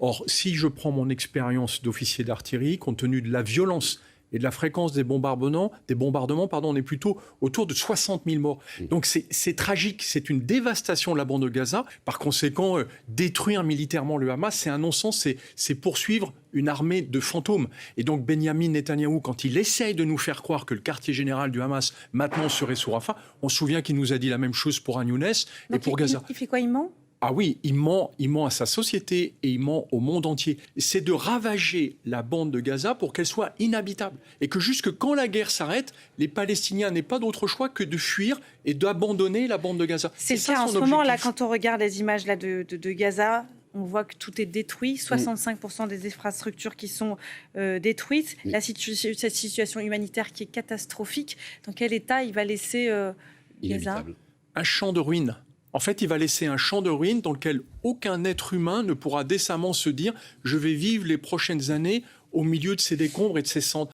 Or, si je prends mon expérience d'officier d'artillerie, compte tenu de la violence et de la fréquence des bombardements, on est plutôt autour de 60 000 morts. Donc c'est tragique, c'est une dévastation de la bande de Gaza. Par conséquent, détruire militairement le Hamas, c'est un non-sens, c'est poursuivre une armée de fantômes. Et donc Benyamin Netanyahou, quand il essaye de nous faire croire que le quartier général du Hamas maintenant serait sous Rafah, on se souvient qu'il nous a dit la même chose pour An-Younes et pour Gaza. Il fait quoi, il ment ? Ah oui, il ment à sa société et il ment au monde entier. C'est de ravager la bande de Gaza pour qu'elle soit inhabitable. Et que jusque quand la guerre s'arrête, les Palestiniens n'aient pas d'autre choix que de fuir et d'abandonner la bande de Gaza. C'est le cas en ce moment, là, quand on regarde les images là, de Gaza, on voit que tout est détruit, 65% des infrastructures qui sont détruites. Cette situation humanitaire qui est catastrophique, dans quel état il va laisser Gaza ? Un champ de ruines. En fait, il va laisser un champ de ruines dans lequel aucun être humain ne pourra décemment se dire « je vais vivre les prochaines années au milieu de ces décombres et de ces cendres ».